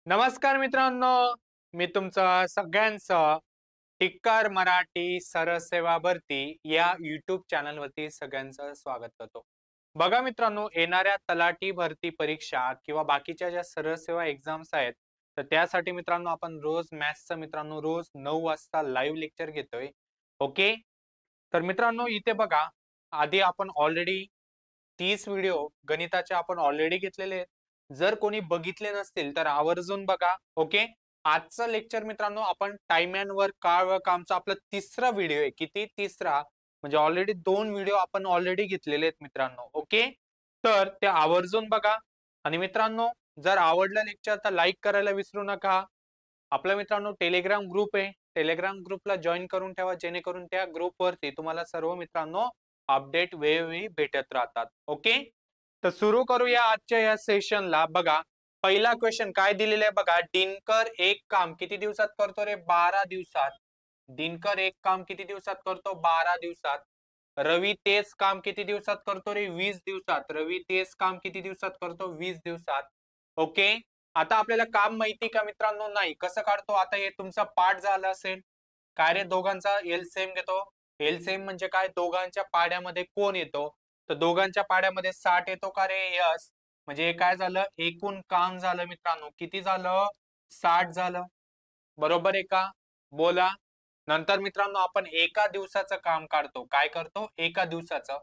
नमस्कार मित्रांनो, मी तुमचं सगळ्यांचं टिक्कर मराठी सरसेवा भरती या YouTube चॅनलवरती सगळ्यांचं स्वागत करतो. बघा मित्रांनो, येणाऱ्या तलाठी भरती परीक्षा किंवा बाकीच्या ज्या सरसेवा एक्झाम्स आहेत, तर त्यासाठी मित्रांनो आपण रोज मॅथ्सचं मित्रांनो रोज 9 वाजता लाईव्ह लेक्चर घेतोय. ओके. तर मित्रांनो इथे बघा, आधी आपण ऑलरेडी 30 व्हिडिओ गणिताचे आपण ऑलरेडी घेतलेले आहेत. जर कोणी बघितले नसतील तर आवर्जून बघा. ओके. आजचं लेक्चर मित्रांनो आपण टाइम अँड वर्क काळ व कामचा आपला तिसरा व्हिडिओ आहे. किती? तिसरा. म्हणजे ऑलरेडी 2 व्हिडिओ आपण ऑलरेडी घेतलेले आहेत मित्रांनो. ओके. तर ते आवर्जून बघा. आणि मित्रांनो जर आवडलं लेक्चर तर लाईक करायला विसरू नका. आपला मित्रांनो टेलिग्राम ग्रुप आहे. टेलिग्राम ग्रुपला जॉईन करून ठेवा, जेणेकरून त्या ग्रुपवरती तुम्हाला सर्व मित्रांनो अपडेट वेळोवेळी भेटत राहतात. ओके. तर सुरू करूया आजच्या या सेशनला. बघा पहिला क्वेश्चन काय दिलेला आहे बघा. दिनकर एक काम किती दिवसात करतो रे? 12 दिवसात. दिनकर एक काम किती दिवसात करतो? 12 दिवसात. रवी तेच काम किती दिवसात करतो रे? 20 दिवसात. रवी तेच काम किती दिवसात करतो? 20 दिवसात. ओके. आता आपल्याला काम माहिती का मित्रांनो? नाही. कसं काढतो? आता हे तुमचा पाठ झाला असेल. काय रे? दोघांचा एलसीएम घेतो. एलसीएम म्हणजे काय? दोघांच्या पाड्यामध्ये कोण येतो? तर दोघांच्या पाड्यामध्ये 60 येतो का रे? यस. म्हणजे हे काय झालं? एकूण काम झालं मित्रांनो. किती झालं? 60 झालं. बरोबर आहे का? बोला. नंतर मित्रांनो आपण एका दिवसाचं काम काढतो. काय करतो? एका दिवसाचं.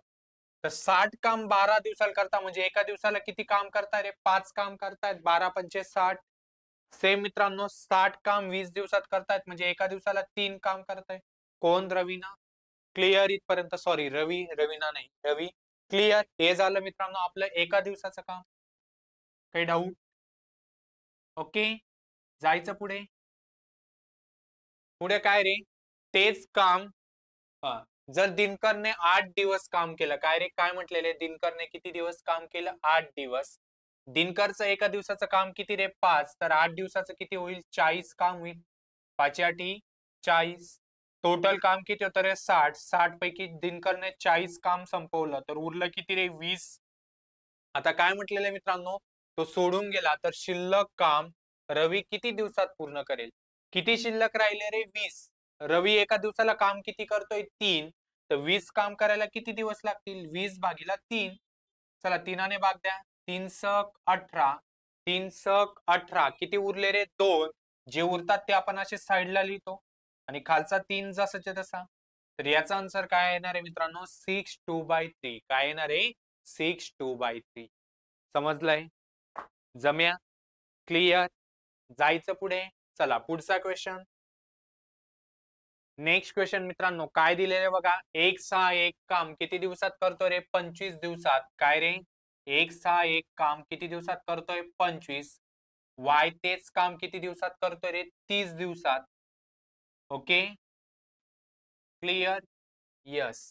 तर 60 काम 12 दिवसाला करता म्हणजे एका दिवसाला किती काम करताय रे? 5 काम करतायत. 12 पंचे 60. सेम मित्रांनो 60 काम 20 दिवसात करतायत म्हणजे एका दिवसाला 3 काम करताय. कोण? रवीना. क्लिअर इथपर्यंत? सॉरी रवीना नाही. रवी. क्लिअर. हे झालं मित्रांनो आपलं एका दिवसाचं काम. काही डाऊट? ओके. जायचं पुढे. पुढे काय रे? तेच काम. जर दिनकरने 8 दिवस काम केलं. काय रे? काय म्हटलेले? दिनकरने किती दिवस काम केलं? 8 दिवस. दिनकरचं एका दिवसाचं काम किती रे? 5. तर 8 दिवसाचं किती होईल? 40 काम होईल. 5 आठी 40. टोटल काम किती होतं रे? 60. 60 पैकी दिनकरने 40 काम संपवलं तर उरलं किती रे? 20. आता काय म्हटलेलं आहे मित्रांनो? तो सोडून गेला तर शिल्लक काम रवी किती दिवसात पूर्ण करेल? किती शिल्लक राहिले रे? 20. रवी एका दिवसाला काम किती करतोय? 3. तर 20 काम करायला किती दिवस लागतील? 20 भागीला 3. चला 3ने भाग द्या. 3 सक 18. 3 सक 18. किती उरले रे? 2. जे उरतात ते आपण असे साईडला लिहितो आणि खालचा 3 जसाच्या तसा. तर याचा आन्सर काय येणार आहे मित्रांनो? 6/2/3. काय येणार आहे? 6/2/3. समजलंय? जम्या? क्लिअर? जायचं पुढे. चला पुढचा क्वेश्चन. नेक्स्ट क्वेश्चन मित्रांनो काय दिलेलं आहे बघा. 1/6 काम किती दिवसात करतो रे? 25 दिवसात. काय रे? 1/6 काम किती दिवसात करतोय? 25. वाय तेच काम किती दिवसात करतोय रे? 30 दिवसात. ओके. क्लिअर? यस.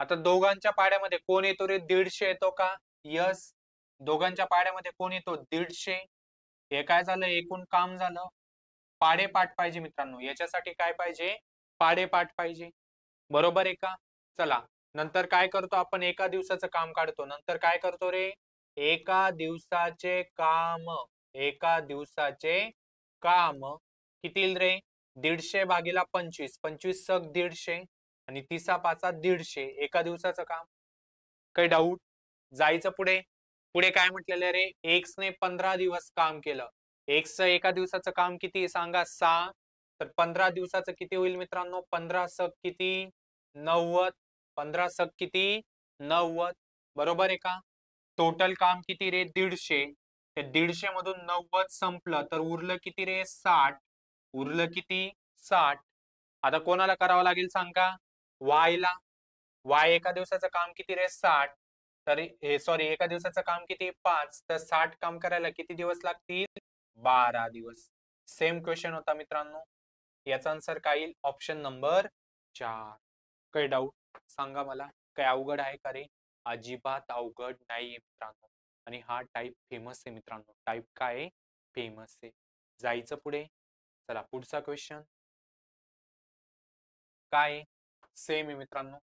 आता दोघांच्या पाड्यामध्ये कोण येतो रे? 150 येतो का? यस. दोघांच्या पाड्यामध्ये कोण येतो? 150. हे काय झालं? एकूण काम झालं. पाढेपाठ पाहिजे मित्रांनो. याच्यासाठी काय पाहिजे? पाढेपाठ पाहिजे. बरोबर आहे का? चला. नंतर काय करतो आपण? एका दिवसाचं काम काढतो. नंतर काय करतो रे? एका दिवसाचे काम. एका दिवसाचे काम किती येईल रे? 150 भागीला 25. 25 सक 150 आणि 30 पाचा 150. एका दिवसाचं काम. काही डाऊट? जायचं पुढे. पुढे काय म्हटलेलं रे? एक्स ने 15 दिवस काम केलं. एक्सचं एका दिवसाचं काम किती सांगा? 6. तर 15 दिवसाचं किती होईल मित्रांनो? 15 सक किती? 90. 15 सक किती? 90. बरोबर आहे का? टोटल काम किती रे? 150. ते 150 मधून 90 संपलं तर उरलं किती रे? 60. उरलं किती? 60. आता कोणाला करावं लागेल सांगा? वाय ला. वाय एका दिवसाचं काम किती रे? 60. तर हे सॉरी एका दिवसाचं काम किती? 5. तर 60 काम करायला किती दिवस लागतील? 12 दिवस. सेम क्वेश्चन होता मित्रांनो. याचा आन्सर काय येईल? Option number 4. काही डाऊट सांगा मला. काही अवघड आहे का रे? अजिबात अवघड नाहीये मित्रांनो. आणि हा टाईप फेमस आहे मित्रांनो. टाईप काय आहे? फेमस आहे. जायचं पुढे. चला पुढचा क्वेश्चन. काय? सेम आहे मित्रांनो.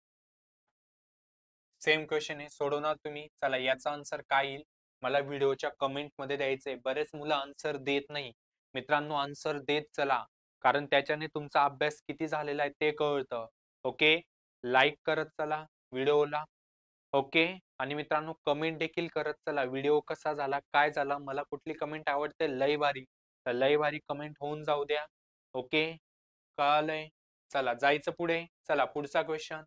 सेम क्वेश्चन आहे. सोडवणार तुम्ही. चला याचा आन्सर काय येईल? मला व्हिडिओच्या कमेंट मध्ये द्यायचंय. बरेच मुलं आन्सर देत नाही. मित्रांनो आन्सर देत चला, कारण त्याच्याने तुमचा अभ्यास किती झालेला आहे ते कळतं. ओके, लाईक करत चला व्हिडिओला. ओके, आणि मित्रांनो कमेंट देखील करत चला, व्हिडिओ कसा झाला, काय झाला, मला कुठली कमेंट आवडते लय भारी, तर लय भारी कमेंट होऊन जाऊ द्या. ओके, कळालंय. चला जायचं पुढे. चला पुढचा क्वेश्चन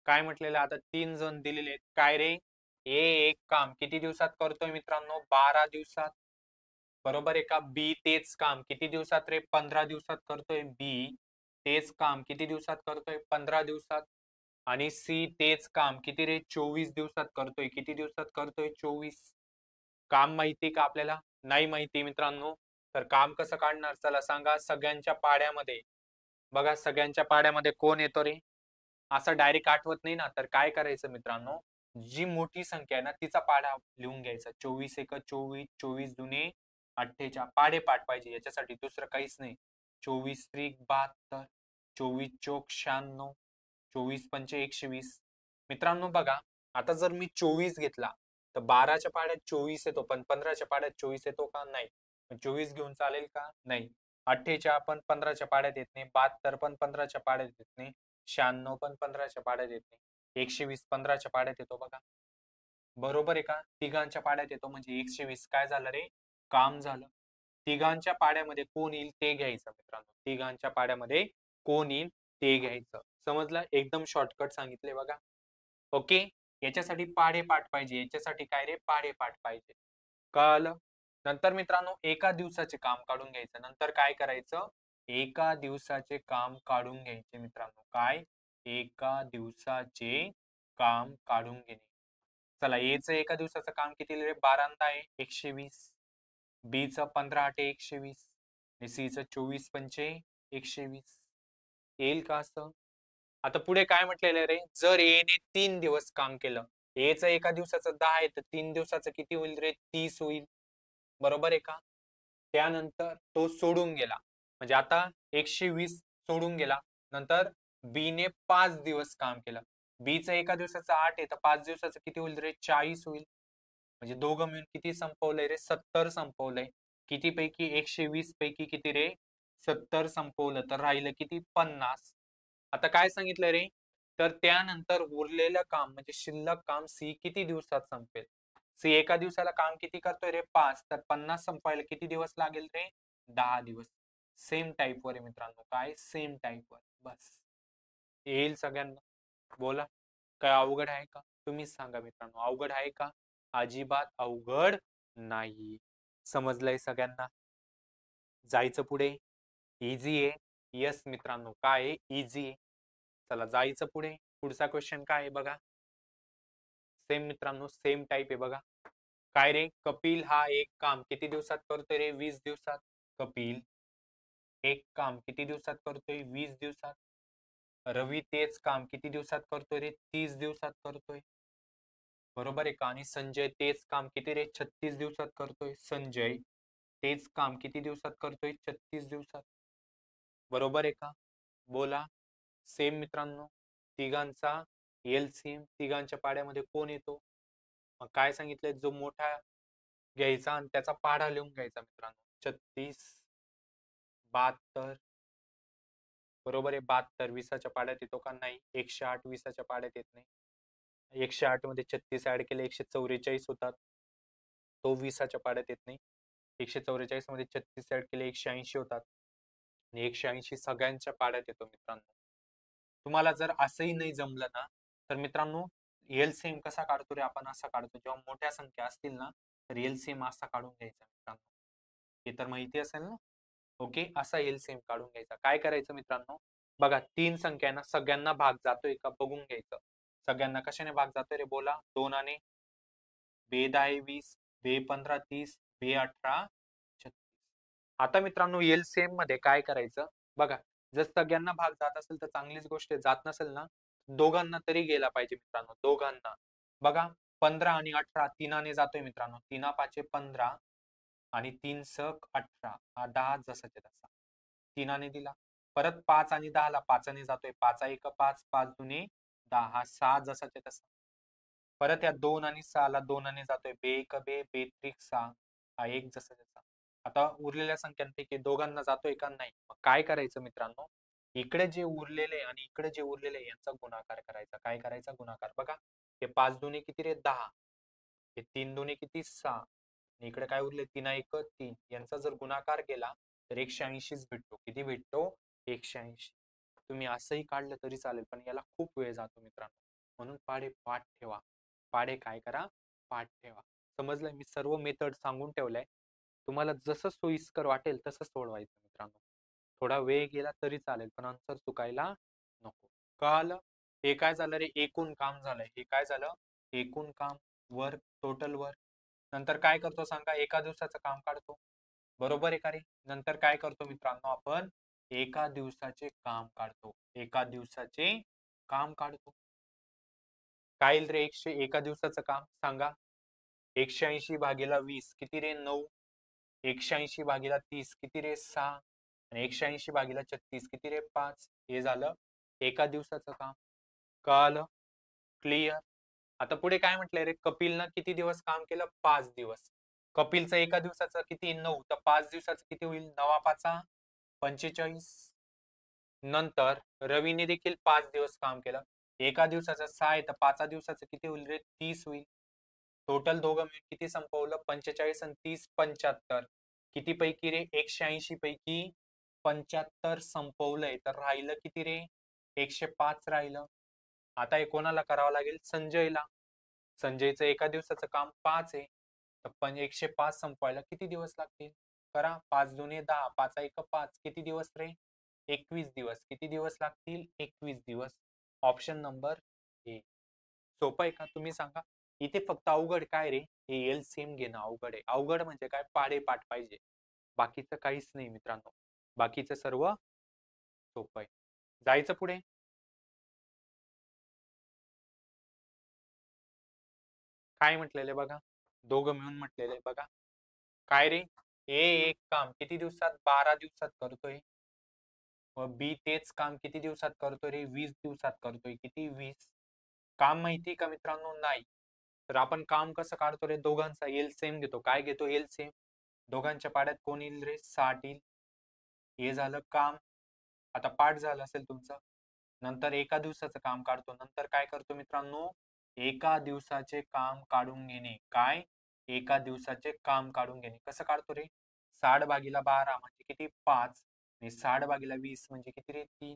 काय म्हटलेलं, आता 3 जण दिलेले आहेत. काय रे, ए एक काम किती दिवसात करतोय मित्रांनो, 12 दिवसात. बरोबर आहे का? बी तेच काम किती दिवसात रे, 15 दिवसात करतोय. बी तेच काम किती दिवसात करतोय, 15 दिवसात. आणि सी तेच काम किती रे, 24 दिवसात करतोय. किती दिवसात करतोय, 24. काम माहिती का आपल्याला? नाही माहिती मित्रांनो. तर काम कसं काढणार, चला सांगा. सगळ्यांच्या पाड्यामध्ये बघा, सगळ्यांच्या पाड्यामध्ये कोण येतो रे, असं डायरेक्ट आठवत नाही ना, तर काय करायचं मित्रांनो, जी मोठी संख्या आहे ना तिचा पाढा लिहून घ्यायचा. 24 एक 24, 24 दुने 48. पाढेपाठ पाहिजे याच्यासाठी, दुसरं काहीच नाही. 24 त्रिक 72, 24 चोक 96, 24 पंचे 120. मित्रांनो बघा, आता जर मी 24 घेतला तर 12च्या पाड्यात 24 येतो, पण 15च्या पाड्यात 24 येतो का? नाही. 24 घेऊन चालेल का? नाही. 48 पण 15च्या पाड्यात येत नाही, 72 पण 15च्या पाड्यात येत नाही, 96 पण 15च्या पाड्यात येत नाही, 120 15च्या पाड्यात येतो बघा. बरोबर आहे का? तिघांच्या पाड्यात येतो म्हणजे 120 काय झालं रे, काम झालं. तिघांच्या पाड्यामध्ये कोण येईल ते घ्यायचं मित्रांनो. तिघांच्या पाड्यामध्ये कोण येईल ते घ्यायचं. समजलं? एकदम शॉर्टकट सांगितले बघा. ओके, याच्यासाठी पाढेपाठ पाहिजे. याच्यासाठी काय रे, पाढेपाठ पाहिजे. कळालं? नंतर मित्रांनो एका दिवसाचे काम काढून घ्यायचं. नंतर काय करायचं, एका दिवसाचे काम काढून घ्यायचे मित्रांनो. काय? एका दिवसाचे काम काढून घेणे. चला, एचं एका दिवसाचं काम किती रे, 12 आहे 120. बी चं 15 आठे 120 आणि सी चं 24 पंचे 120. येईल का असं? आता पुढे काय म्हटलेलं आहे रे, जर ए ने 3 दिवस काम केलं, ए चं एका दिवसाचं 10 आहे तर 3 दिवसाचं किती होईल रे, 30 होईल. बरोबर आहे का? त्यानंतर तो सोडून गेला, म्हणजे आता 120 सोडून गेला. नंतर बी ने 5 दिवस काम केलं. बी चं एका दिवसाचं 8 आहे तर 5 दिवसाचं किती होईल रे, 40 होईल. म्हणजे दोघं मिळून किती संपवलंय रे, 70 संपवलंय. किती पैकी, 120 पैकी किती रे, 70 संपवलं, तर राहिलं किती, 50. आता काय सांगितलं रे, तर त्यानंतर उरलेलं काम म्हणजे शिल्लक काम सी किती दिवसात संपेल. सी एका दिवसाला काम किती करतोय रे, 5, तर 50 संपायला किती दिवस लागेल रे, 10 दिवस. सेम टाईप वर आहे मित्रांनो, काय सेम टाईप वर. बस येईल सगळ्यांना. बोला, काय अवघड आहे का? तुम्हीच सांगा मित्रांनो, अवघड आहे का? अजिबात अवघड नाही. समजलंय सगळ्यांना? जायचं पुढे. इझी आहे. यस मित्रांनो, काय आहे, इझी आहे. चला जायचं पुढे. पुढचा क्वेश्चन काय आहे बघा. सेम मित्रांनो, सेम टाईप आहे बघा. काय रे, कपिल हा एक काम किती दिवसात करतोय रे, 20 दिवसात. कपिल एक काम किती दिवसात करतोय, 20 दिवसात. रवी तेच काम किती दिवसात करतोय रे, 30 दिवसात करतोय. बरोबर आहे का? आणि संजय तेच काम किती रे, 36 दिवसात करतोय. संजय तेच काम किती दिवसात करतोय, 36 दिवसात. बरोबर आहे का? बोला. सेम मित्रांनो, तिघांचा एलसीएम, तिघांच्या पाड्यामध्ये कोण येतो? मग काय सांगितलंय, जो मोठा घ्यायचा आणि त्याचा पाढा लिहून घ्यायचा मित्रांनो. 36, 72. बरोबर आहे, 72 20च्या पाड्यात येतो का? नाही. 108 20च्या पाड्यात येत नाही. 108 मध्ये 36 ऍड केले 144 होतात. तो 20च्या पाड्यात येत नाही. 144 मध्ये 36 ऍड केले 180 होतात. आणि 180 सगळ्यांच्या पाड्यात येतो मित्रांनो. तुम्हाला जर असंही नाही जमलं ना, तर मित्रांनो एलसीएम कसा काढतो रे आपण, असा काढतो. जेव्हा मोठ्या संख्या असतील ना, तर एलसीएम असा काढून घ्यायचा मित्रांनो. हे तर माहिती असेल ना? ओके, असा एलसीएम काढून घ्यायचा. काय करायचं मित्रांनो, बघा 3 संख्या ना, सगळ्यांना भाग जातोय का बघून घ्यायचं. सगळ्यांना कशाने भाग जातोय रे, बोला. 2 आणि बे 10 20, बे 15 30, बे 18 36. आता मित्रांनो एलसीएम मध्ये काय करायचं बघा, जर सगळ्यांना भाग जात असेल तर चांगलीच गोष्ट आहे, जात नसेल ना, दोघांना तरी गेला पाहिजे मित्रांनो, दोघांना. बघा, 15 आणि 18 तिनाने जातोय मित्रांनो, 3 5 15 आणि 3 स 18, हा 10 जसाच्या तसा तिनाने दिला. परत 5 आणि 10 ला 5ने जातोय, 5 1 5, 5 दुने 10, हा 6 जसाच्या तसा. परत या 2 आणि 6 ला 2ने जातोय, बे 1 बे, बे 3 6, हा 1 जसा त्याचा. आता उरलेल्या संख्यांपैकी दोघांना जातोय का नाही, मग काय करायचं मित्रांनो, इकडे जे उरलेले आणि इकडे जे उरलेले यांचा गुणाकार करायचा. काय करायचा? गुणाकार. बघा, हे 5 दुने किती रे? 10. हे 3 दुने किती? 6. आणि इकडे काय उरले? 3 एक 3. यांचा जर गुणाकार केला तर 180च भेटतो. किती भेटतो? 180. तुम्ही असंही काढलं तरी चालेल, पण याला खूप वेळ जातो मित्रांनो. म्हणून पाढे पाठ ठेवा. पाढे काय करा? पाठ ठेवा. समजलंय? मी सर्व मेथड सांगून ठेवलंय. तुम्हाला जसं सोयीस्कर वाटेल तसं सोडवायचं मित्रांनो. थोडा वेळ गेला तरी चालेल, पण आन्सर चुकायला नको. कळालं? हे काय झालं रे? एकूण काम झालंय. हे काय झालं? एकूण काम, वर्क, टोटल वर्क. नंतर काय करतो सांगा? एका दिवसाचं काम काढतो. बरोबर आहे का रे? नंतर काय करतो मित्रांनो आपण? एका दिवसाचे काम काढतो. एका दिवसाचे काम काढतो. काय येईल रे एका दिवसाचं काम? सांगा. 180 भागीला 20 किती रे? 9. 180 भागीला 30 किती रे? 6. आणि 180 भागीला 36 किती रे? 5. हे झालं एका दिवसाचं काम. कळालं? क्लिअर? आता पुढे काय म्हटलंय रे? कपिलनं किती दिवस काम केलं? 5 दिवस. कपिलचं एका दिवसाचं किती? 9. तर 5 दिवसाचं किती होईल? 9 5 45. नंतर रवीने देखील 5 दिवस काम केलं. एका दिवसाचं 6 आहे, तर 5 दिवसाचं किती होईल रे? 30 होईल. टोटल दोघं मिळून किती संपवलं? 45 आणि 30 75. किती पैकी रे? 180 पैकी 75 संपवलंय. तर राहिलं किती रे? 105 राहिलं. आता हे कोणाला करावं लागेल? संजयला. संजयचं एका दिवसाचं काम 5 आहे. तर पण 105 संपवायला किती दिवस लागतील? करा. 5 दुने 10, 5 एक 5. किती दिवस रे? 21 दिवस. किती दिवस लागतील? 21 दिवस. Option number A. सोपं आहे का? तुम्ही सांगा. इथे फक्त अवघड काय रे? हे एलसीएम घेणं अवघड आहे. अवघड म्हणजे काय? पाढेपाठ पाहिजे. बाकीचं काहीच नाही मित्रांनो. बाकीचं सर्व सोपं आहे. जायचं पुढे. काय म्हटलेलं आहे बघा? दोघं मिळून म्हटलेलं आहे बघा. काय रे? ए एक काम किती दिवसात? 12 दिवसात करतोय. व बी तेच काम किती दिवसात करतोय रे? 20 दिवसात करतोय. किती? 20. काम माहिती का मित्रांनो? नाही. तर आपण काम कसं काढतो रे? दोघांचा एलसीएम घेतो. काय घेतो? एलसीएम. दोघांच्या पाड्यात कोण येईल रे? 60 येईल. हे झालं काम. आता पाठ झालं असेल तुमचं. नंतर एका दिवसाचं काम काढतो. नंतर काय करतो मित्रांनो? एका दिवसाचे काम काढून घेणे. काय? एका दिवसाचे काम काढून घेणे. कसं काढतो रे? 60 भागीला 12 म्हणजे किती? 5. आणि 60 भागीला 20 म्हणजे किती रे? 3.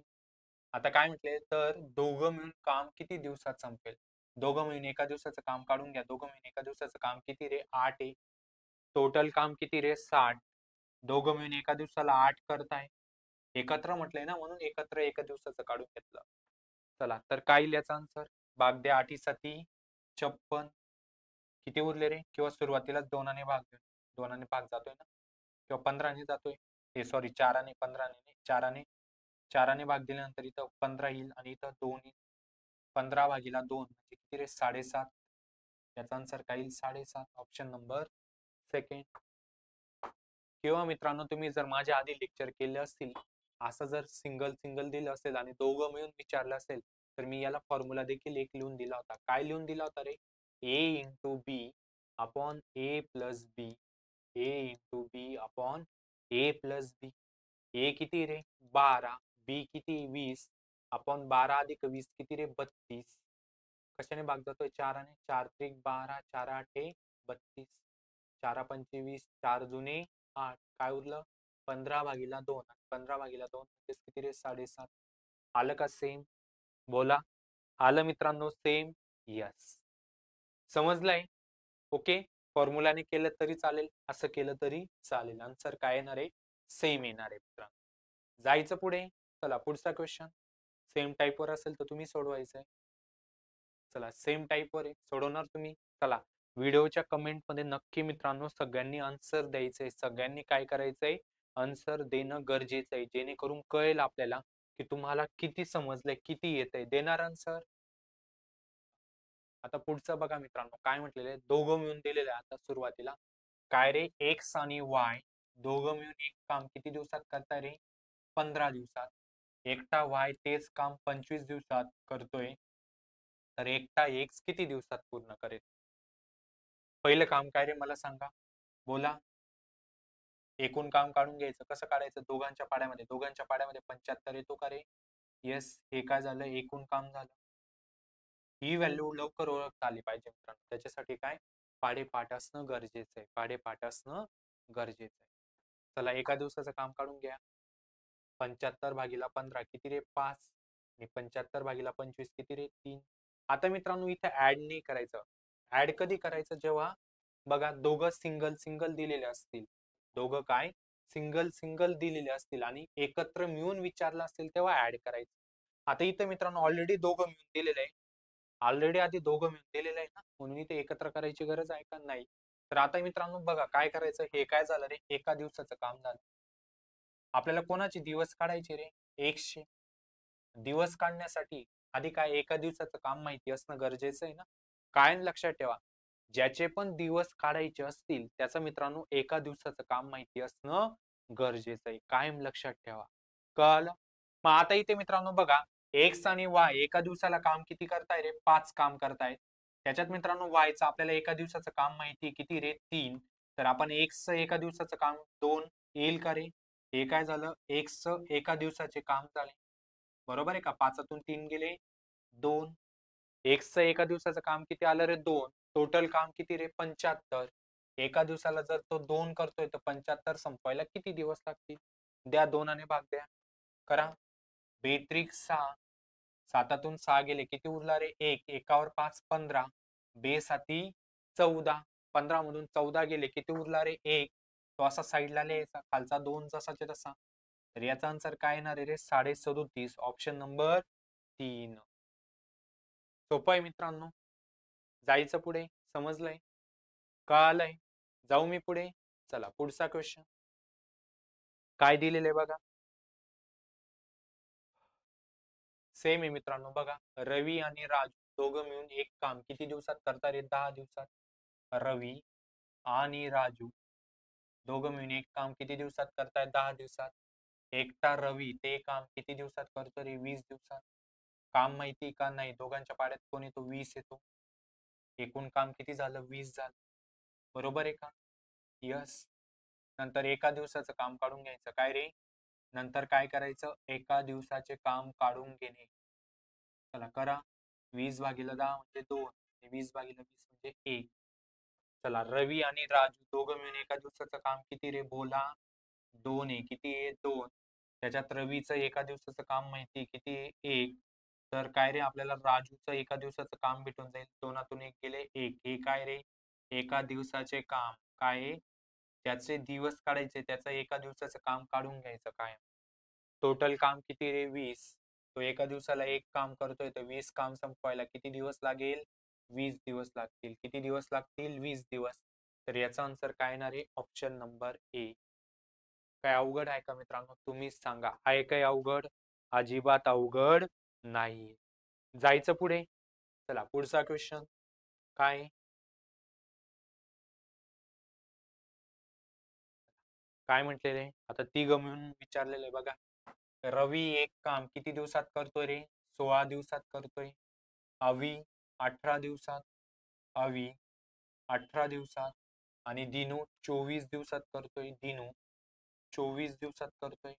आता काय म्हटले? तर दोघं मिळून काम किती दिवसात संपेल? दोघं मिळून एका दिवसाचं काम काढून घ्या. दोघं मिळून एका दिवसाचं काम किती रे? 8 आहे. टोटल काम किती रे? 60. दोघं मिळून एका दिवसाला 8 करताय. एकत्र म्हटलंय ना, म्हणून एकत्र एका दिवसाचं काढून घेतलं. चला, तर काय येईल याचा आन्सर? भाग द्या. 8 7 56. किती उरले रे? किंवा सुरुवातीलाच 2ने भाग देऊ. 2ने भाग जातोय ना, किंवा 15ने जातोय. हे सॉरी 4ने 15ने नाही, 4ने भाग दिल्यानंतर इथं 15 येईल आणि इथं 2 येईल. 15 भागीला 2 म्हणजे किती रे? 7.5. याचा आन्सर काय येईल? 7.5. Option number second. किंवा मित्रांनो, तुम्ही जर माझ्या आधी लेक्चर केले असतील, असं जर सिंगल सिंगल दिलं असेल आणि दोघं मिळून विचारलं असेल, तर मी याला फॉर्म्युला देखील एक लिहून दिला होता. काय लिहून दिला होता रे? ए इंटू बी अपॉन ए प्लस बी. ए इंटू बी अपॉन ए प्लस बी. ए किती रे? 12. बी किती? 20. अपॉन 12 अधिक 20 किती रे? 32. कशाने भाग जातोय? 4ने. 4 त्रिक 12, 4 आठे 32. 4 पंचवीस, 4 जुने 8. काय उरलं? 15 भागीला 2. 15 भागीला 2 म्हणजेच किती रे? 7.5. आलं का सेम? बोला. आलं मित्रांनो सेम? यस. समजलंय? ओके. फॉर्म्युलाने केलं तरी चालेल, असं केलं तरी चालेल. आन्सर काय येणार आहे? सेम येणार आहे मित्रांनो. जायचं पुढे. चला पुढचा क्वेश्चन. सेम टाईपवर असेल तर तुम्ही सोडवायचंय. चला सेम टाईपवर आहे, सोडवणार तुम्ही. चला व्हिडिओच्या कमेंट मध्ये नक्की मित्रांनो सगळ्यांनी आन्सर द्यायचंय. सगळ्यांनी काय करायचंय? आन्सर देणं गरजेचं आहे, जेणेकरून कळेल आपल्याला की तुम्हाला किती समजलंय, किती येतंय. देणार आन्सर? आता पुढचं बघा मित्रांनो, काय म्हटलेलं आहे? दोघं मिळून दिलेलं आहे आता सुरुवातीला. काय रे? एक्स आणि वाय दोघं मिळून एक काम किती दिवसात करताय रे? 15 दिवसात. एकटा वाय तेच काम 25 दिवसात करतोय, तर एकटा एक्स किती दिवसात पूर्ण करेल? पहिलं काम काय रे? मला सांगा. बोला. एकूण काम काढून घ्यायचं. कसं काढायचं? दोघांच्या पाड्यामध्ये 75 येतो का रे? येस. हे काय झालं? एकूण काम झालं. ही व्हॅल्यू लवकर ओळखता आली पाहिजे मित्रांनो. त्याच्यासाठी काय? पाढेपाठ असणं गरजेचं आहे. पाढेपाठ असणं गरजेचं आहे. चला एका दिवसाचं काम काढून घ्या. 75/15 किती रे? 5. आणि 75/25 किती रे? 3. आता मित्रांनो इथे ऍड नाही करायचं. ऍड कधी करायचं? जेव्हा बघा दोघं सिंगल सिंगल दिलेले असतील. दोघं काय? सिंगल सिंगल दिलेले असतील आणि एकत्र मिळून विचारलं असेल तेव्हा ऍड करायचं. आता इथे मित्रांनो ऑलरेडी दोघं मिळून दिलेलं आहे. ऑलरेडी आधी दोघं मिळून दिलेलं आहे ना, म्हणून इथे एकत्र करायची गरज आहे का? नाही. तर आता मित्रांनो बघा काय करायचं? हे काय झालं रे? एका दिवसाचं काम झालं. आपल्याला कोणाचे दिवस काढायचे रे? 100. दिवस काढण्यासाठी आधी काय एका दिवसाचं काम माहिती असणं गरजेचं आहे ना. कायम लक्षात ठेवा, ज्याचे पण दिवस काढायचे असतील त्याचं मित्रांनो एका दिवसाचं काम माहिती असणं गरजेचं आहे. कायम लक्षात ठेवा. कळलं? मग आता इथे मित्रांनो बघा, एक्स आणि वाय एका दिवसाला काम किती करताय रे? 5 काम करतायत. त्याच्यात मित्रांनो वायचं आपल्याला एका दिवसाचं काम माहिती किती रे? 3. तर आपण एक्सचं एका दिवसाचं काम 2 येईल का रे? हे काय झालं? एक्सचं एका दिवसाचे काम झाले. बरोबर आहे का? 5तून 3 गेले 2. एक्सचं एका दिवसाचं काम किती आलं रे? 2. टोटल काम किती रे? 75. एका दिवसाला जर तो 2 करतोय तर 75 संपवायला किती दिवस लागतील? द्या 2 ने भाग द्या. करा. बेत्रिक 6. 7तून 6 गेले किती उरला रे? 1. एकावर 5 15. बेसाती 14. 15 मधून 14 गेले किती उरला रे? 1. तो असा साईडला लिहायचा. खालचा 2 जसाच्या तसा. तर याचा आन्सर काय येणार आहे रे? 37.5. Option number 3. सोपं आहे मित्रांनो. जायचं पुढे. समजलंय? कळालंय? जाऊ मी पुढे. चला पुढचा क्वेश्चन. काय दिलेलं आहे बघा. सेम आहे मित्रांनो बघा. रवी आणि राजू दोघं मिळून एक काम किती दिवसात करतात रे? 10 दिवसात. रवी आणि राजू दोघं मिळून एक काम किती दिवसात करतायत? 10 दिवसात. एकटा रवी ते काम किती दिवसात करतो रे? 20 दिवसात. काम माहिती का? नाही. दोघांच्या पाड्यात कोण येतो? 20 येतो. एकूण काम किती झालं? 20 झालं. बरोबर आहे का? यस. नंतर एका दिवसाचं काम काढून घ्यायचं. काय रे? नंतर काय करायचं? एका दिवसाचे काम काढून घेणे. चला करा. 20/10 म्हणजे 2. 20/20 म्हणजे 1. चला रवी आणि राजू दोघं मिळून एका दिवसाचं काम किती रे? बोला. 2 आहे. किती आहे? 2. त्याच्यात रवीचं एका दिवसाचं काम माहिती किती आहे? 1. तर काय रे आपल्याला राजूचं एका दिवसाचं काम भेटून जाईल. 2तून 1 गेले 1. हे काय रे? एका दिवसाचे काम. काय आहे? त्याचे दिवस काढायचे. त्याचं एका दिवसाचं काम काढून घ्यायचं काय? टोटल काम किती रे? 20. तो एका दिवसाला एक काम करतोय तर 20 काम संपवायला किती दिवस लागेल? 20 दिवस लागतील. किती दिवस लागतील? 20 दिवस. तर याचा आन्सर काय येणार आहे? Option number A. काय अवघड आहे का मित्रांनो? तुम्हीच सांगा. आहे काय अवघड? अजिबात अवघड नाही. जायचं पुढे. चला पुढचा क्वेश्चन. काय? काय म्हटलेले? आता तिघं मिळून विचारलेलं आहे बघा. रवी एक काम किती दिवसात करतोय रे? 16 दिवसात करतोय. अवी 18 दिवसात. अवी 18 दिवसात. आणि दिनू 24 दिवसात करतोय. दिनू 24 दिवसात करतोय.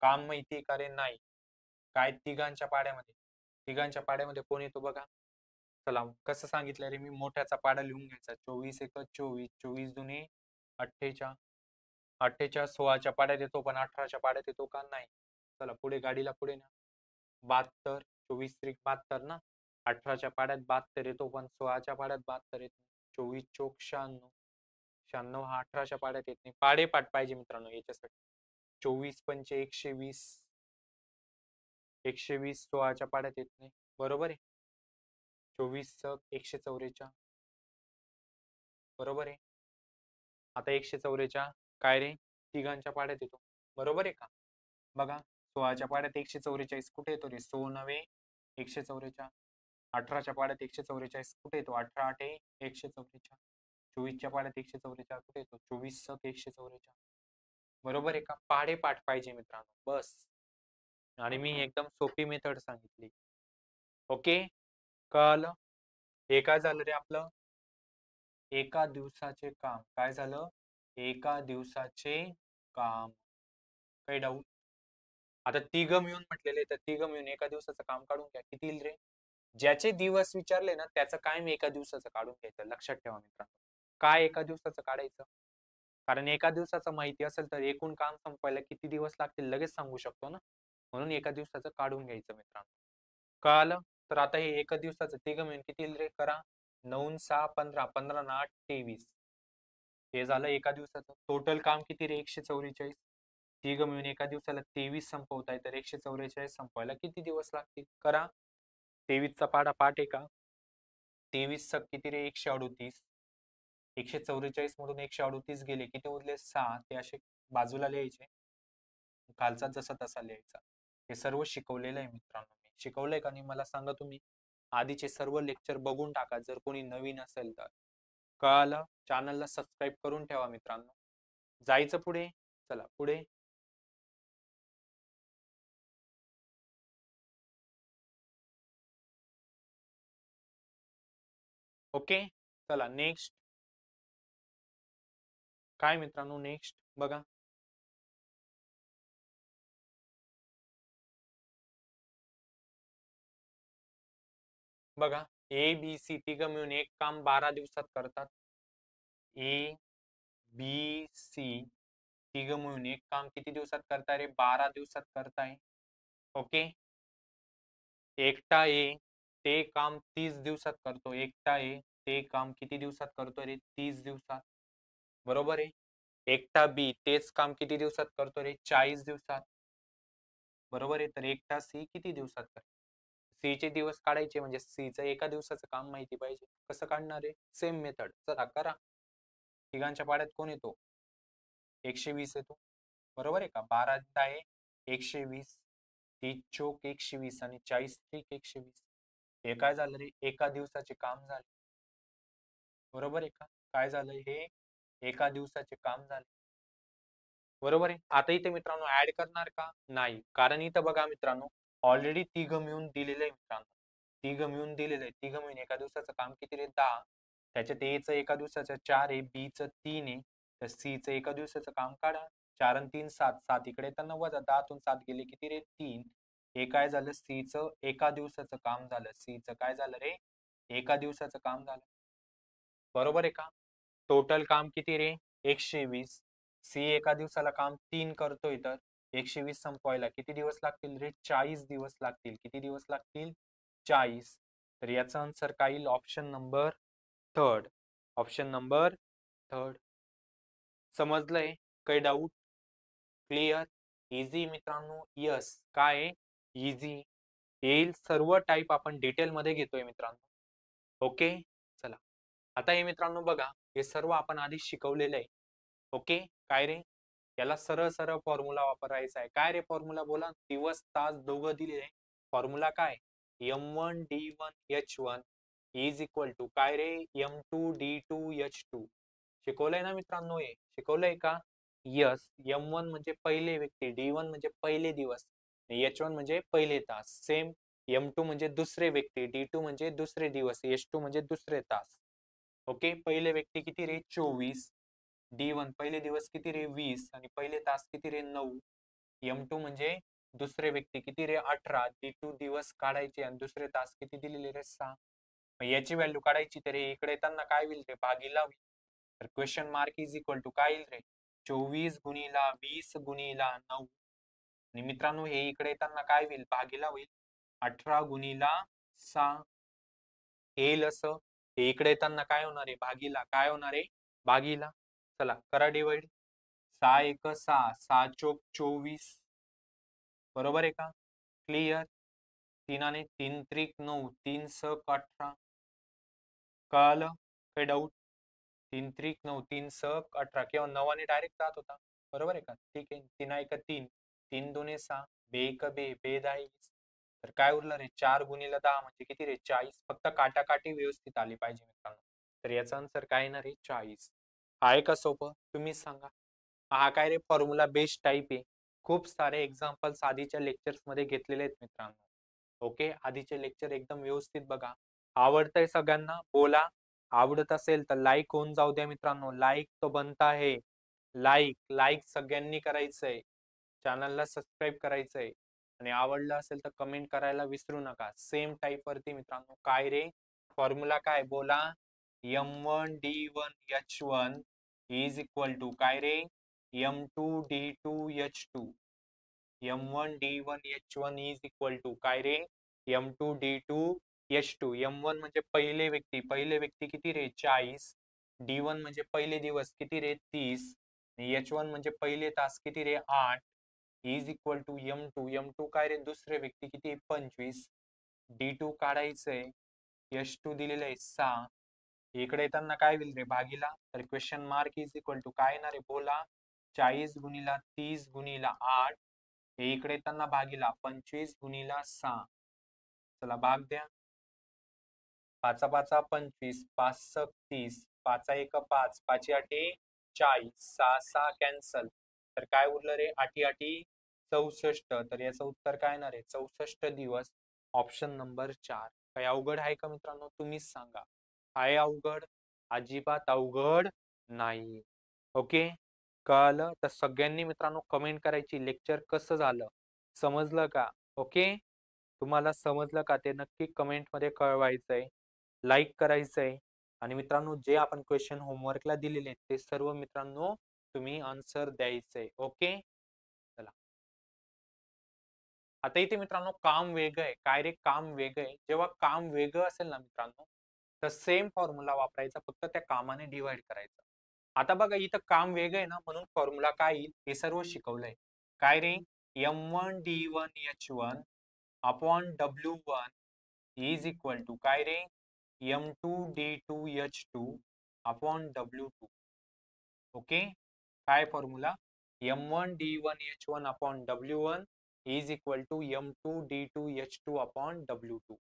काम माहितीये का रे? नाही. काय तिघांच्या पाड्यामध्ये? तिघांच्या पाड्यामध्ये कोण येतो बघा. चला कसं सांगितलं रे मी? मोठ्याचा पाडा लिहून घ्यायचा. 24 एक 24. 24 दुने 48. 48 16च्या पाड्यात येतो पण 18च्या पाड्यात येतो का? नाही. चला पुढे गाडीला पुढे ना. 72. 24 त्रिक 72 ना. 18च्या पाड्यात 72 येतो पण 16च्या पाड्यात 72 येत नाही. 24 चोक 96. 96 हा 18च्या पाड्यात येत नाही. पाढेपाठ पाहिजे मित्रांनो याच्यासाठी. 24 पंचे 120. 120 16च्या पाड्यात येत नाही. बरोबर आहे. 24 144. बरोबर आहे. आता 144 काय रे? तिघांच्या पाड्यात येतो. बरोबर आहे का? बघा 16च्या पाड्यात 144 कुठे येतो रे? 16 9 144. 18च्या पाड्यात 144 कुठे येतो? 18 8 144. 24च्या पाड्यात 144 कुठे येतो? 24 144. बरोबर आहे का? पाढेपाठ पाहिजे मित्रांनो बस. आणि मी एकदम सोपी मेथड सांगितली. ओके कळलं? हे काय झालं रे आपलं? एका दिवसाचे काम काय झालं? एका दिवसाचे काम. काही डाऊट? आता तिघ मिळून म्हटलेले तर तिघ मिळून एका दिवसाचं काम काढून घ्या, किती येईल रे? ज्याचे दिवस विचारले ना त्याचं काय मी एका दिवसाचं काढून घ्यायचं, लक्षात ठेवा मित्रांनो. काय एका दिवसाचं काढायचं? कारण एका दिवसाचं माहिती असेल तर एकूण काम संपवायला किती दिवस लागतील लगेच सांगू शकतो ना. म्हणून एका दिवसाचं काढून घ्यायचं मित्रांनो. कळालं? तर आता हे एका दिवसाचं तिघ मिळून किती येईल रे? करा. 9 6 15, 15 8 23. हे झालं एका दिवसाचं. टोटल काम किती रे? 144. तिघ मिळून एका दिवसाला 23 संपवताय तर 144 संपवायला किती दिवस लागतील? करा. 23 चा पाढा पाठ आहे का? 23 चा किती रे? 138. 144 मधून 138 गेले किती उरले? 6. ते असे बाजूला लिहायचे. खालचा जसा तसा लिहायचा. हे सर्व शिकवलेलं आहे मित्रांनो. मी शिकवलंय का नाही मला सांगा तुम्ही. आधीचे सर्व लेक्चर बघून टाका जर कोणी नवीन असेल तर. कळालं? चॅनलला सबस्क्राईब करून ठेवा मित्रांनो. जायचं पुढे. चला पुढे. ओके. चला नेक्स्ट. काय मित्रांनो नेक्स्ट बघा. बघा ए बी सी तिघ मिळून एक काम 12 दिवसात करतात. ए बी सी तिघ मिळून एक काम किती दिवसात करताय रे? 12 दिवसात करताय. ओके. एकटा ए ते काम 30 दिवसात करतो. एकटा ए ते काम किती दिवसात करतो रे? 30 दिवसात. बरोबर आहे. एकटा बी तेच काम किती दिवसात करतो रे? 40 दिवसात. बरोबर आहे. तर एकटा सी किती दिवसात करतो? सी चे दिवस काढायचे म्हणजे सी चं एका दिवसाचं काम माहिती पाहिजे. कसं काढणार आहे? Same method. चला करा. तिघांच्या पाड्यात कोण येतो? 120 येतो. बरोबर आहे का? 12 आहे 120. 30 चोक 120 आणि 40 त्रिक 120. हे काय झालं रे? एका दिवसाचे काम झाले. बरोबर आहे का? काय झालं हे? एका दिवसाचे काम झाले. बरोबर आहे. आता इथे मित्रांनो ऍड करणार का? नाही. कारण इथं बघा मित्रांनो ऑलरेडी तिघ मिळून दिलेलं आहे मित्रांनो. तिघ मिळून दिलेलं आहे. तिघ मिळून एका दिवसाचं काम किती रे? 10. त्याच्यात ए चं एका दिवसाचं 4 आहे, बी चं 3 आहे. तर सी चं एका दिवसाचं काम काढा. 4 आणि 3 7. 7 इकडे येताना वजा 10 तून 7 गेले किती रे? 3. हे काय झालं? सी चं एका दिवसाचं काम झालं. सी चं काय झालं रे? एका दिवसाचं काम झालं. बरोबर आहे का? टोटल काम किती रे? 120. सी एका दिवसाला काम 3 करतोय तर 120 संपवायला किती दिवस लागतील रे? 40 दिवस लागतील. किती दिवस लागतील? 40. तर याचा आन्सर काय येईल? Option number third. Option number third. समजलंय? काही डाऊट? क्लिअर? इझी मित्रांनो. यस. काय इझी येईल. सर्व टाईप आपण डिटेलमध्ये घेतोय मित्रांनो. ओके. चला आता हे मित्रांनो बघा हे सर्व आपण आधी शिकवलेलं आहे. ओके. काय रे? याला सरळ सरळ फॉर्म्युला वापरायचा आहे. काय रे फॉर्म्युला बोला? दिवस तास दोघं दिले. फॉर्म्युला काय? M1D1H1 इज इक्वल टू काय रे? M2D2H2. शिकवलंय ना मित्रांनो? हे शिकवलंय का? यस. M1 म्हणजे पहिले व्यक्ती, D1 म्हणजे पहिले दिवस, H1 म्हणजे पहिले तास. सेम M2 म्हणजे दुसरे व्यक्ती, D2 म्हणजे दुसरे दिवस, H2 म्हणजे दुसरे तास. ओके. पहिले व्यक्ती किती रे? 24. D1 पहिले दिवस किती रे? 20 आणि पहिले तास किती रे? 9. M2 म्हणजे दुसरे व्यक्ती किती रे? 18. D2 दिवस काढायचे आणि दुसरे तास किती दिलेले रे? 6. याची व्हॅल्यू काढायची तर इकडे येताना काय होईल रे? भागीला होईल. तर question mark is equal to काय येईल रे? 24 गुणिला 20 गुणिला 9. आणि मित्रांनो हे इकडे येताना काय होईल? भागीला होईल. 18 गुणिला 6 येईल असं. हे इकडे येताना काय होणार आहे? भागीला. काय होणार आहे? भागीला. चला करा डिवाइड. 6 एक 6. 6 चोक 24. बरोबर आहे का? क्लिअर? 3 आणि 3 त्रिक 9. 3 सक 18. कळालं? काही डाऊट? 3 त्रिक 9. 3 सक 18 किंवा 9 आणि डायरेक्ट जात होता. बरोबर आहे का? ठीक आहे. 3 एक 3. 3 दोन्ही 6. बे एक बे. बे 10 20. तर काय उरलं रे? 4 गुणिला 10 म्हणजे किती रे? 40. फक्त काटाकाटी व्यवस्थित आली पाहिजे मित्रांनो. तर याचा आन्सर काय येणार आहे? 40. आहे का सोपं? तुम्हीच सांगा. हा काय रे? फॉर्म्युला बेस्ड टाईप आहे. खूप सारे एक्झाम्पल्स आधीच्या लेक्चर्स मध्ये घेतलेले आहेत मित्रांनो. ओके. आधीचे लेक्चर एकदम व्यवस्थित बघा. आवडतंय सगळ्यांना? बोला. आवडत असेल तर लाईक होऊन जाऊ द्या मित्रांनो. लाईक तो बनता है. लाईक लाईक सगळ्यांनी करायचंय, चॅनलला सबस्क्राईब करायचंय आणि आवडलं असेल तर कमेंट करायला विसरू नका. सेम टाईप वरती मित्रांनो काय रे फॉर्म्युला काय बोला, M1D1H1 इज इक्वल टू काय रे M2D2H2. M1D1H1 is equal to काय रे M2D2H2. M1 म्हणजे पहिले व्यक्ती किती रे 40, D1 म्हणजे पहिले दिवस किती रे 30, H1 म्हणजे पहिले तास किती रे 8 is equal to M2. M2 काय रे दुसरे व्यक्ती किती 25, D2 काढायचंय, H2 दिलेलं आहे 6. इकडे येताना काय होईल रे भागीला, तर question mark is equal to काय येणार आहे बोला 40 गुणिला 30 गुणिला 8. हे इकडे येताना भागीला 25 गुणिला 6. चला भाग द्या. 5 5 25, 5 6 30, 5 1 5, 5 8 40, 6 6 कॅन्सल. तर काय उरलं रे 8 8 64. तर याचं उत्तर काय येणार आहे 64 दिवस. Option number 4. काही अवघड आहे का मित्रांनो, तुम्हीच सांगा. आहे अवघड? अजिबात अवघड नाही. ओके, कळालं? तर सगळ्यांनी मित्रांनो कमेंट करायची लेक्चर कसं झालं, समजलं का? ओके, तुम्हाला समजलं का ते नक्की कमेंट मध्ये कळवायचंय, लाईक करायचंय आणि मित्रांनो जे आपण क्वेश्चन होमवर्कला दिलेले आहेत ते सर्व मित्रांनो तुम्ही आन्सर द्यायचंय. ओके, चला आता इथे मित्रांनो काम वेगळं आहे. काय रे काम वेगळं आहे. जेव्हा काम वेगळं असेल ना मित्रांनो तर सेम फॉर्म्युला वापरायचा, फक्त त्या कामाने डिवाइड करायचं. आता बघा इथं काम वेगळं आहे ना म्हणून फॉर्म्युला काय येईल हे सर्व शिकवलंय. काय रे M1D1H1 upon W1 is equal to काय रे M2D2H2 अपॉन W2. ओके, काय formula M1D1H1 upon W1 is equal to M2D2H2 upon W2.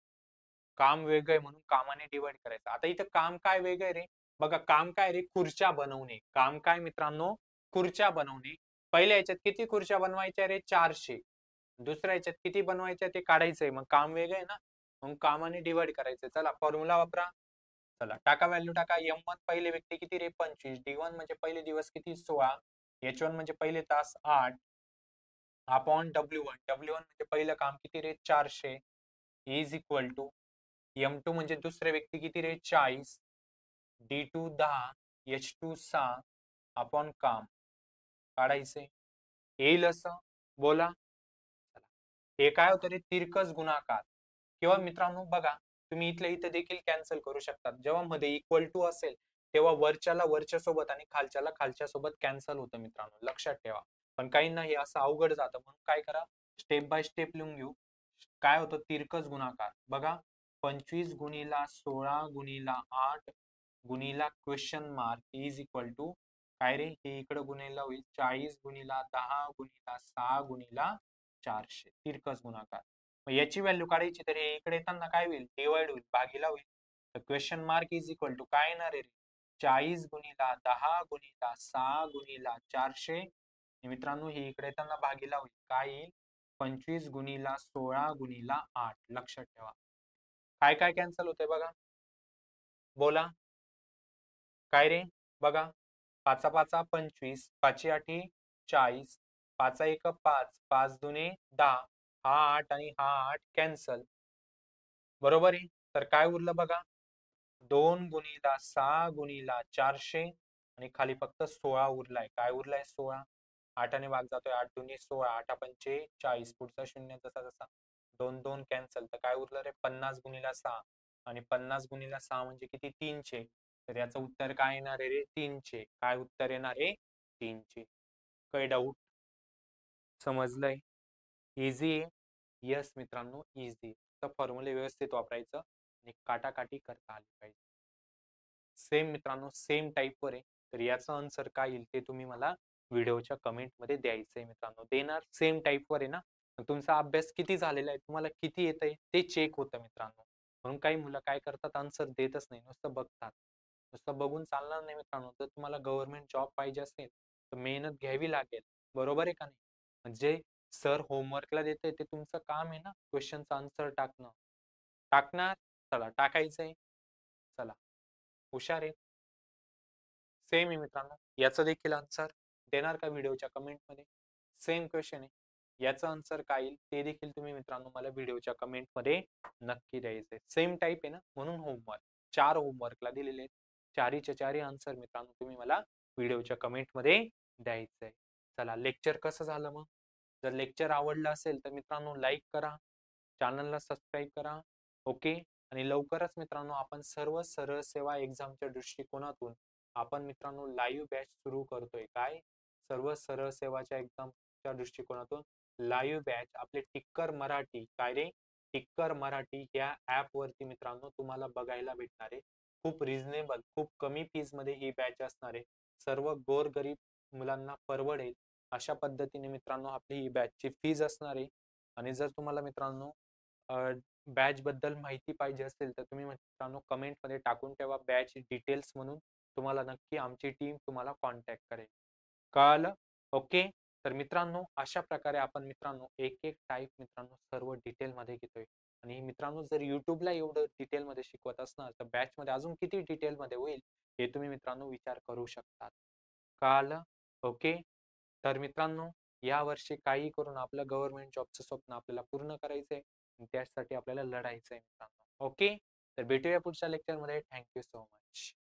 काम वेगळं आहे म्हणून कामाने डिवाइड करायचं. आता इथं काम काय वेगळं आहे रे, बघा काम काय रे खुर्च्या बनवणे. काम काय मित्रांनो खुर्च्या बनवणे. पहिल्या याच्यात किती खुर्च्या बनवायच्या रे 400, दुसऱ्या याच्यात किती बनवायच्या ते काढायचंय. मग काम वेगळं आहे ना मग कामाने डिवाइड करायचंय. चला फॉर्म्युला वापरा. चला टाका व्हॅल्यू टाका. M1 पहिले व्यक्ती किती रे 25, D1 म्हणजे पहिले दिवस किती 16, H1 म्हणजे पहिले तास 8 अपॉन W1. W1 म्हणजे पहिलं काम किती रे 400 इज इक्वल टू M2 म्हणजे दुसरे व्यक्ती किती रे 40, D2 10, H2 6 अपॉन काम काढायचे. येईल असं बोला. हे काय होतं रे तिरकस गुणाकार. किंवा मित्रांनो बघा तुम्ही इथल्या इथे देखील कॅन्सल करू शकतात. जेव्हा मध्ये इक्वल टू असेल तेव्हा वरच्याला वरच्या सोबत आणि खालच्याला खालच्या सोबत कॅन्सल होतं मित्रांनो, लक्षात ठेवा. पण काहींना हे असं अवघड जातं म्हणून काय करा स्टेप बाय स्टेप लिहून घेऊ. काय होतं तिरकस गुणाकार बघा 25 गुणिला 16 गुणिला 8 गुणिला question mark is equal to काय रे हे इकडे गुणिला होईल 40 गुणिला 10 गुणिला 6 गुणिला 400 तिरकस गुणाकार. मग याची व्हॅल्यू काढायची तर हे इकडे येताना काय होईल डिवाइड होईल भागीला होईल. तर question mark is equal to काय येणार आहे 40 गुणिला 10 गुणिला 6 गुणिला 400. मित्रांनो हे इकडे येताना भागीला होईल काय येईल 25 गुणिला 16 गुणिला 8. लक्षात ठेवा काय काय कॅन्सल होतंय बघा बोला. काय रे बघा 5 5 25, 5 8 40, 5 1 5, 5 2 10, हा 8 आणि हा 8 कॅन्सल. बरोबर आहे. तर काय उरलं बघा 2 गुणिला 6 गुणिला 400 आणि खाली फक्त 16 उरलाय. काय उरलाय 16. 8 ने भाग जातोय 8 दुनी 16, 8 पंचे 40, पुढचा शून्य जसा जसा 2 2 कॅन्सल. तर काय उरलं रे 50 गुणिला 6 आणि 50 गुणिला 6 म्हणजे किती 300. तर याचं उत्तर काय येणार आहे रे 300. काय उत्तर येणार आहे 300. काही डाऊट? समजलंय? इझी आहे. यस मित्रांनो इझी. तर फॉर्म्युले व्यवस्थित वापरायचं आणि काटाकाटी करता आली पाहिजे. सेम मित्रांनो सेम टाईपवर आहे. तर याचं आन्सर काय येईल ते तुम्ही मला व्हिडिओच्या कमेंटमध्ये द्यायचंय मित्रांनो. देणार सेम टाईपवर आहे ना. मग तुमचा अभ्यास किती झालेला आहे, तुम्हाला किती येतंय ते चेक होतं मित्रांनो. म्हणून काही मुलं काय करतात आन्सर देतच नाही, नुसतं बघतात. नुसतं बघून चालणार नाही मित्रांनो. जर तुम्हाला गव्हर्नमेंट जॉब पाहिजे असेल तर मेहनत घ्यावी लागेल. बरोबर आहे का नाही? म्हणजे सर होमवर्कला देते ते तुमचं काम आहे ना क्वेश्चनचं आन्सर टाकणं. टाकणार? चला टाकायचंय. चला हुशार आहे. सेम आहे मित्रांनो. याचं देखील आन्सर देणार का व्हिडिओच्या कमेंटमध्ये? सेम क्वेश्चन आहे. याचं आन्सर काय येईल ते देखील तुम्ही मित्रांनो मला व्हिडिओच्या कमेंटमध्ये नक्की द्यायचंय. सेम टाईप आहे ना, म्हणून होमवर्क. 4 होमवर्कला दिलेले आहेत. चारीचे चारी आन्सर मित्रांनो तुम्ही मला व्हिडिओच्या कमेंटमध्ये द्यायचंय. चला, लेक्चर कसं झालं मग? जर लेक्चर आवडलं असेल तर मित्रांनो लाईक करा, चॅनलला सबस्क्राईब करा. ओके. आणि लवकरच मित्रांनो आपण सर्व सरळ सेवा एक्झामच्या दृष्टिकोनातून आपण मित्रांनो लाईव्ह बॅच सुरू करतोय. काय? सर्व सरळ सेवाच्या एक्झामच्या दृष्टिकोनातून लाईव्ह बॅच आपले टिक्कर मराठी. काय रे? टिक्कर मराठी या ऍप वरती मित्रांनो तुम्हाला बघायला भेटणार आहे. खूप रिझनेबल, खूप कमी फीज मध्ये ही बॅच असणार आहे. सर्व गोरगरीब मुलांना परवडेल अशा पद्धतीने मित्रांनो आपली ही बॅचची फीज असणार आहे. आणि जर तुम्हाला मित्रांनो बॅच बद्दल माहिती पाहिजे असेल तर तुम्ही मित्रांनो कमेंट मध्ये टाकून ठेवा बॅच डिटेल्स म्हणून. तुम्हाला नक्की आमची टीम तुम्हाला कॉन्टॅक्ट करेल. कळालं? ओके. तर मित्रांनो अशा प्रकारे आपण मित्रांनो एक एक टाईप मित्रांनो सर्व डिटेल मध्ये घेतोय. आणि मित्रांनो जर युट्यूबला एवढं डिटेल मध्ये शिकवत असणार तर बॅच मध्ये अजून किती डिटेल मध्ये होईल हे तुम्ही मित्रांनो विचार करू शकतात. कळालं? ओके. तर मित्रांनो या वर्षी काही करून आपलं गव्हर्नमेंट जॉबचं स्वप्न आपल्याला पूर्ण करायचंय. त्यासाठी आपल्याला लढायचंय मित्रांनो. ओके. तर भेटूया पुढच्या लेक्चरमध्ये. Thank you so much.